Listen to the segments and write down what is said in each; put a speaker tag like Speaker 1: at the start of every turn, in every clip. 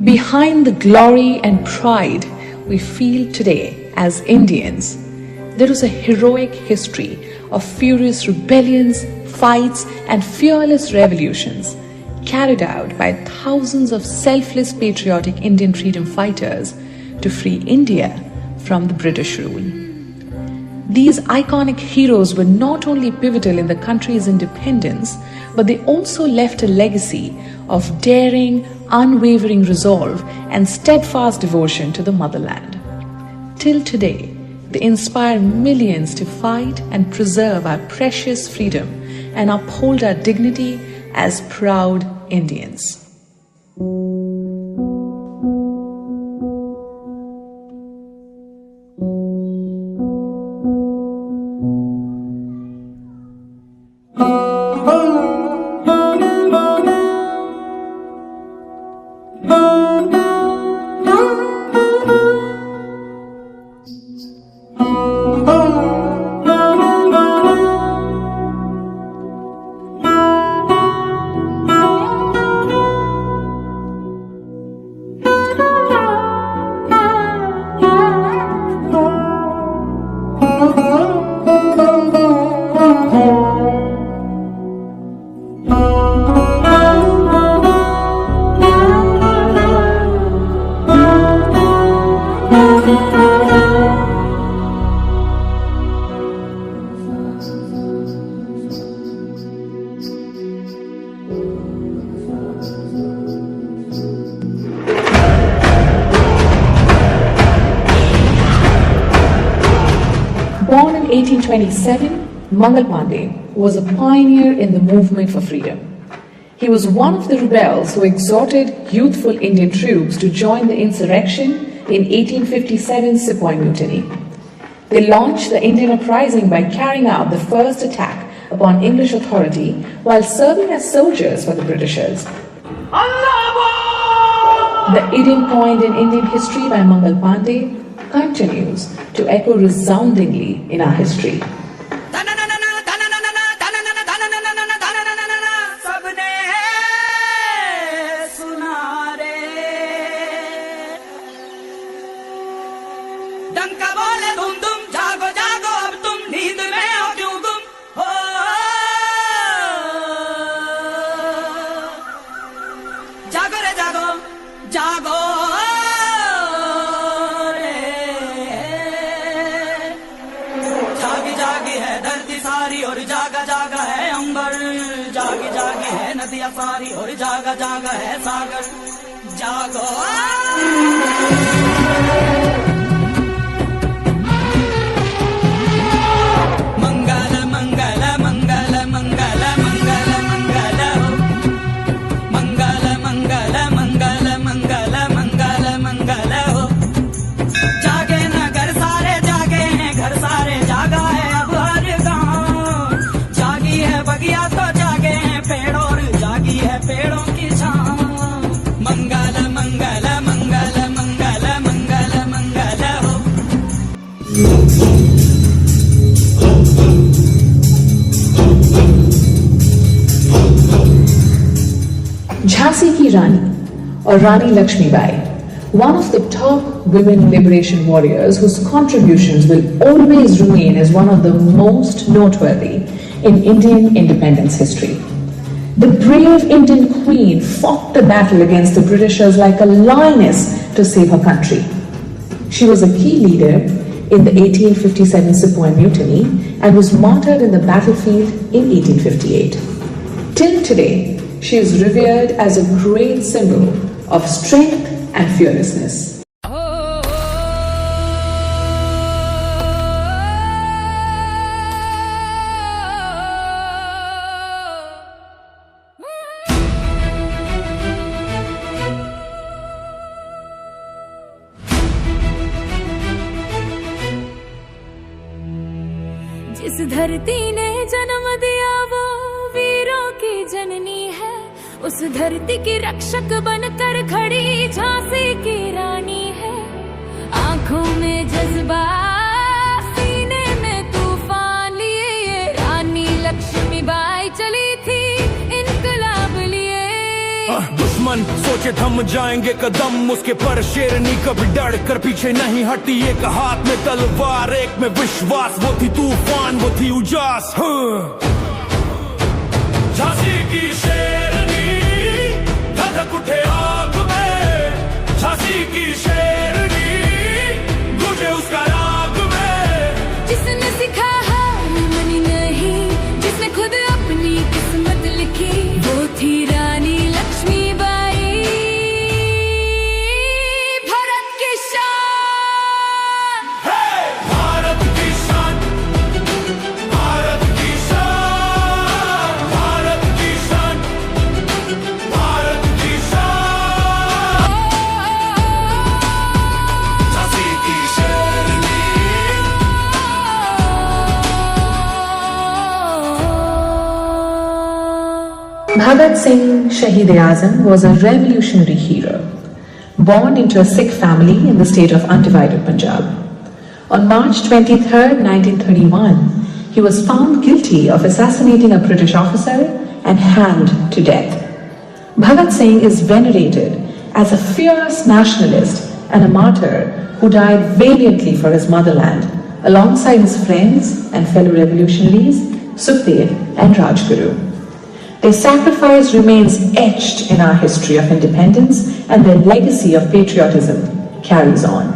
Speaker 1: Behind the glory and pride we feel today as Indians, there is a heroic history of furious rebellions, fights, and fearless revolutions carried out by thousands of selfless patriotic Indian freedom fighters to free India from the British rule. These iconic heroes were not only pivotal in the country's independence, but they also left a legacy of daring, unwavering resolve and steadfast devotion to the motherland. Till today, they inspire millions to fight and preserve our precious freedom and uphold our dignity as proud Indians. Born in 1827, Mangal Pandey was a pioneer in the movement for freedom. He was one of the rebels who exhorted youthful Indian troops to join the insurrection in 1857 Sepoy Mutiny. They launched the Indian uprising by carrying out the first attack upon English authority while serving as soldiers for the Britishers. The idiom coined in Indian history by Mangal Pandey continues to echo resoundingly in our history.
Speaker 2: और जागा जागा है अंबर, जागी जागी है नदियां सारी और जागा जागा है सागर। जागो मंगल मंगल मंगल मंगल मंगल मंगल हो, मंगल मंगल मंगल मंगल मंगल मंगल हो। जागे न घर सारे जागे हैं, घर सारे जागा है अब हर गाँव। जागी है बगिया तो जागे हैं पेड़ और जागी है पेड़ों की छाँव। मंगल मंगल मंगल मंगल मंगल मंगल हो।
Speaker 1: Jhansi ki Rani or Rani Lakshmibai, one of the top women liberation warriors whose contributions will always remain as one of the most noteworthy in Indian independence history. The brave Indian queen fought the battle against the Britishers like a lioness to save her country. She was a key leader in the 1857 Sepoy Mutiny and was martyred in the battlefield in 1858. Till today, she is revered as a great symbol of strength and fearlessness.
Speaker 3: जिस धरती ने जन्म दिया वो वीरों की जननी है, उस धरती की रक्षक बनकर खड़ी झांसी की रानी है। आंखों में जज्बा सीने में तूफान लिए ये रानी लक्ष्मीबाई चली थी इनकलाब लिए।
Speaker 4: दुश्मन सोचे थम जाएंगे कदम उसके, पर शेरनी कभी डर कर पीछे नहीं हटी। एक हाथ में तलवार एक में विश्वास, वो थी तूफान वो थी उजास। झांसी की शेरनी धधक उठे आग में, झांसी की शेरनी गूंजे उसका राग में।
Speaker 3: जिसने सिखा हार मनी नहीं, जिसने खुद अपनी किस्मत लिखी, वो थी रानी लक्ष्मीबाई, भारत की शान।
Speaker 4: भारत की शान, भारत की शान, भारत की शान, भारत की शान। झांसी की शेरनी।
Speaker 1: Bhagat Singh Shahid-e-Azam was a revolutionary hero, born into a Sikh family in the state of undivided Punjab. On March 23, 1931, he was found guilty of assassinating a British officer and hanged to death. Bhagat Singh is venerated as a fierce nationalist and a martyr who died valiantly for his motherland, alongside his friends and fellow revolutionaries Sukhdev and Rajguru. Their sacrifice remains etched in our history of independence, and their legacy of patriotism carries on.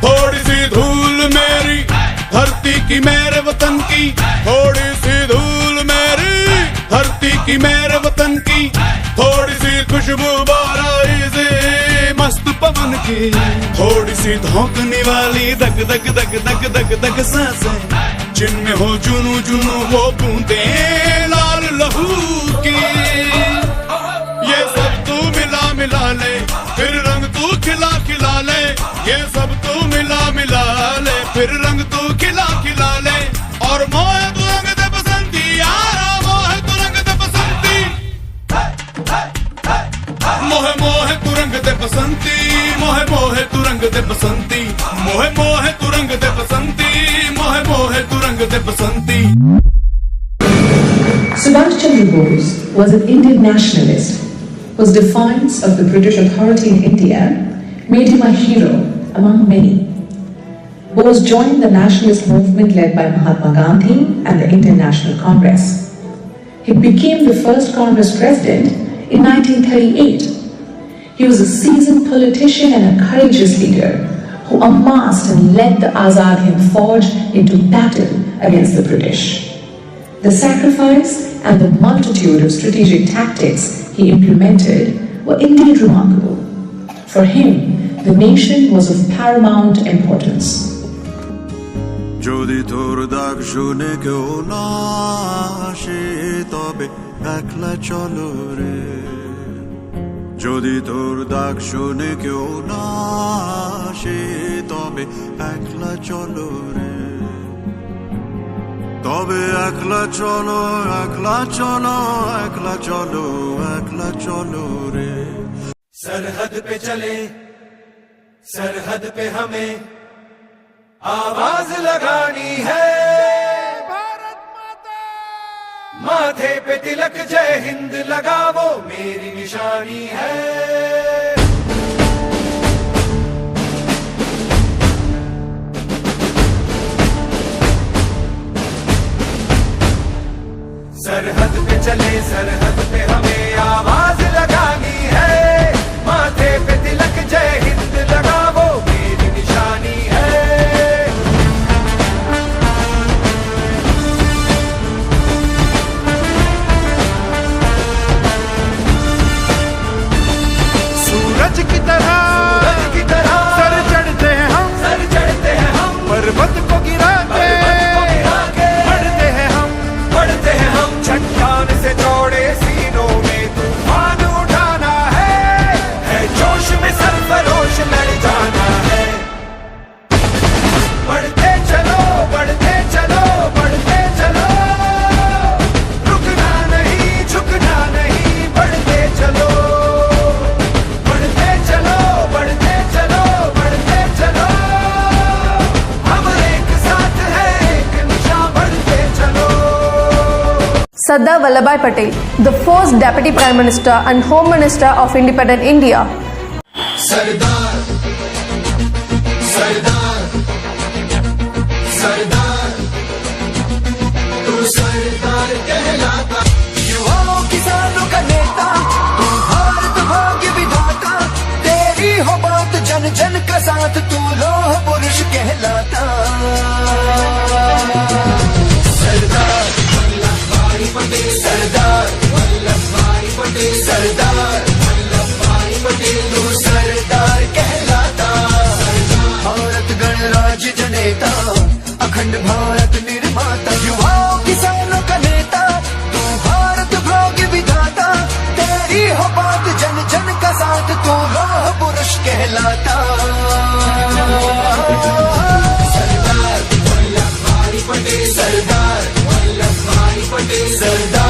Speaker 5: थोड़ी सी धूल मेरी धरती की मेरे वतन की, थोड़ी सी धूल मेरी धरती की मेरे वतन की, थोड़ी सी खुशबू बाराई से मस्त पवन की, थोड़ी सी धौंकने वाली दग दग दग दग दग दग सांसें, जिनमें हो जुनू जुनू वो बूंदे लाल लहू की। ये सब तू मिला मिला ले, फिर रंग तू खिला खिला ले, ये सब तू मिला मिला ले, फिर रंग तू खिला खिला ले। और मोहे तू रंग दे बसंती यारा, मोहे तू रंग दे बसंती, मोहे मोहे तू रंग दे बसंती, मोहे मोहे तू रंग दे बसंती, मोहे मोहे तू रंग दे बसंती, मोहे मोहे तू रंग दे बसंती।
Speaker 1: Subhash Chandra Bose was an Indian nationalist whose defiance of the British authority in India made him a hero among many. Bose joined the nationalist movement led by Mahatma Gandhi and the Indian National Congress. He became the first Congress president in 1938. He was a seasoned politician and a courageous leader who amassed and led the Azad Hind Fauj into battle against the British. The sacrifice and the multitude of strategic tactics he implemented were indeed remarkable. For him, the nation was of paramount importance.
Speaker 6: যদি তোর ডাক শুনে কেউ না আসে তবে একলা চলো রে, যদি তোর ডাক শুনে কেউ না আসে তবে একলা চলো রে, তবে একলা চলো একলা চলো একলা চলো একলা চলো রে।
Speaker 2: सरहद पे चले, सरहद पे हमें आवाज लगानी है। भारत माता, माथे पे तिलक जय हिंद लगावो मेरी निशानी है। सरहद पे चले, सरहद पे हमें आवाज लगानी है। माथे पे तिलक जय हिंद लगावो मेरी निशानी है।
Speaker 5: सूरज की तरह सर चढ़ते हैं हम,
Speaker 2: सर चढ़ते हैं हम,
Speaker 5: पर्वत को गिरा के बढ़ते हैं हम,
Speaker 2: बढ़ते हैं हम। चट्टान से चौड़े सीनों में तूफान उठाना है जोश में सरफरोश लड़ जाना है। बढ़ते चलो
Speaker 7: Sardar Vallabhbhai Patel, the first Deputy Prime Minister and Home Minister of independent India.
Speaker 8: सरदार सरदार सरदार तू सरदार कहलाता, युवाओं किसानों का नेता, तू भारत भाग्य विधाता, तेरी हो बात जन जन का साथ, तू लोह पुरुष कहलाता। सरदार वल्लभ भाई पटेल, सरदार वल्लभ भाई पटेल, सरदार वल्लभ भाई पटेल, तू सरदार कहलाता। भारत गणराज्य जनेता, अखंड भारत निर्माता, युवाओं किसानों का नेता, तू भारत भाग्य विधाता, तेरी हो बात जन जन का साथ, तू लोह पुरुष कहलाता। सरदार वल्लभ भाई पटेल, सरदार वल्लभ भाई पटेल, सरदार